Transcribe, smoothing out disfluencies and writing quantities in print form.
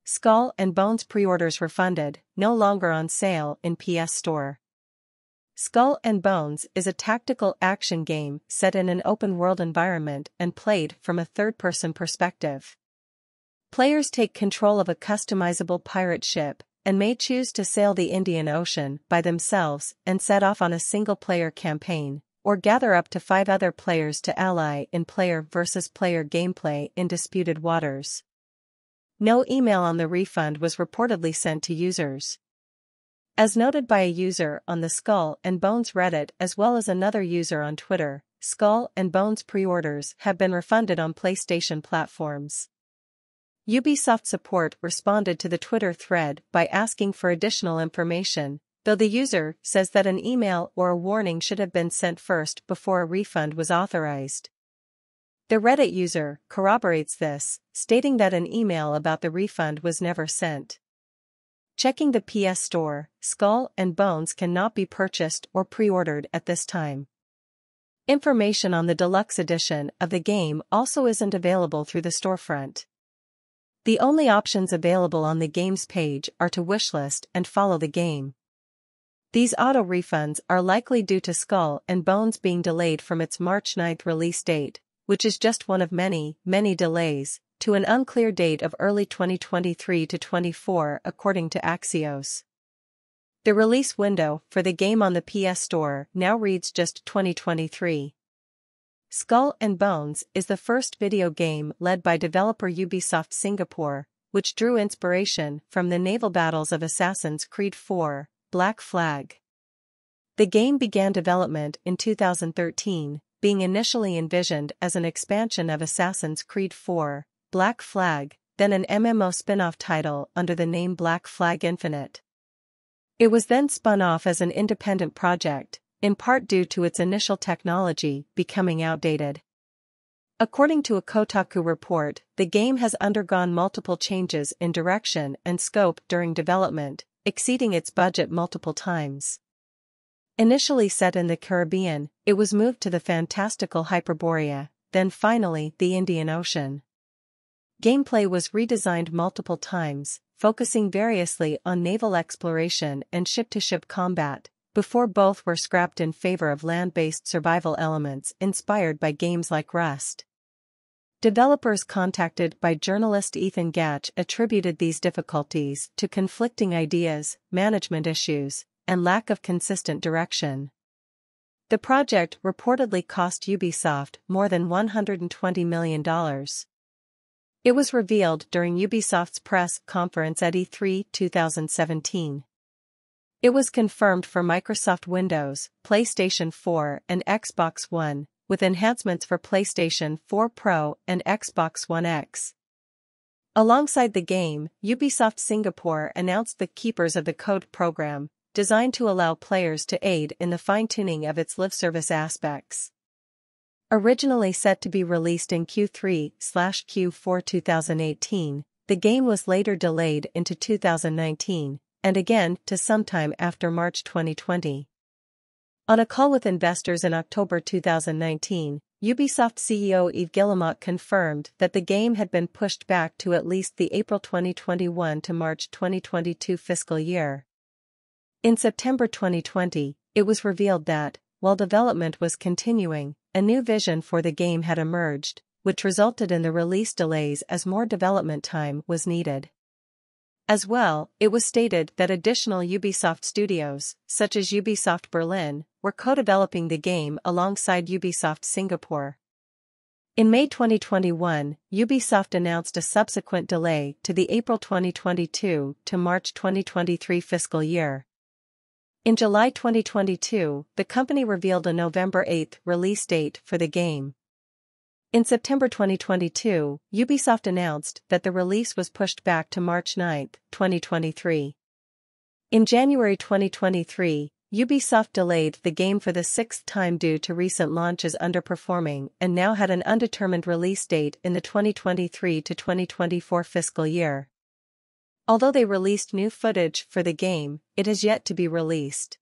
Skull and Bones pre-orders refunded, no longer on sale in PS Store. Skull and Bones is a tactical action game set in an open-world environment and played from a third-person perspective. Players take control of a customizable pirate ship and may choose to sail the Indian Ocean by themselves and set off on a single-player campaign, or gather up to 5 other players to ally in player-versus-player gameplay in disputed waters. No email on the refund was reportedly sent to users. As noted by a user on the Skull and Bones Reddit as well as another user on Twitter, Skull and Bones pre-orders have been refunded on PlayStation platforms. Ubisoft support responded to the Twitter thread by asking for additional information, though the user says that an email or a warning should have been sent first before a refund was authorized. The Reddit user corroborates this, stating that an email about the refund was never sent. Checking the PS Store, Skull and Bones cannot be purchased or pre-ordered at this time. Information on the Deluxe Edition of the game also isn't available through the storefront. The only options available on the game's page are to wishlist and follow the game. These auto refunds are likely due to Skull and Bones being delayed from its March 9 release date, which is just one of many delays, to an unclear date of early 2023 to 24 according to Axios. The release window for the game on the PS Store now reads just 2023. Skull and Bones is the first video game led by developer Ubisoft Singapore, which drew inspiration from the naval battles of Assassin's Creed 4, Black Flag. The game began development in 2013, being initially envisioned as an expansion of Assassin's Creed 4, Black Flag, then an MMO spin-off title under the name Black Flag Infinite. It was then spun off as an independent project, in part due to its initial technology becoming outdated. According to a Kotaku report, the game has undergone multiple changes in direction and scope during development, exceeding its budget multiple times. Initially set in the Caribbean, it was moved to the fantastical Hyperborea, then finally the Indian Ocean. Gameplay was redesigned multiple times, focusing variously on naval exploration and ship-to-ship combat, before both were scrapped in favor of land-based survival elements inspired by games like Rust. Developers contacted by journalist Ethan Gatch attributed these difficulties to conflicting ideas, management issues, and lack of consistent direction. The project reportedly cost Ubisoft more than $120 million. It was revealed during Ubisoft's press conference at E3 2017. It was confirmed for Microsoft Windows, PlayStation 4 and Xbox One, with enhancements for PlayStation 4 Pro and Xbox One X. Alongside the game, Ubisoft Singapore announced the Keepers of the Code program, designed to allow players to aid in the fine-tuning of its live service aspects. Originally set to be released in Q3/Q4 2018, the game was later delayed into 2019, and again to sometime after March 2020. On a call with investors in October 2019, Ubisoft CEO Yves Guillemot confirmed that the game had been pushed back to at least the April 2021 to March 2022 fiscal year. In September 2020, it was revealed that, while development was continuing, a new vision for the game had emerged, which resulted in the release delays as more development time was needed. As well, it was stated that additional Ubisoft studios, such as Ubisoft Berlin, were co-developing the game alongside Ubisoft Singapore. In May 2021, Ubisoft announced a subsequent delay to the April 2022 to March 2023 fiscal year. In July 2022, the company revealed a November 8 release date for the game. In September 2022, Ubisoft announced that the release was pushed back to March 9, 2023. In January 2023, Ubisoft delayed the game for the 6th time due to recent launches underperforming and now had an undetermined release date in the 2023 to 2024 fiscal year. Although they released new footage for the game, it has yet to be released.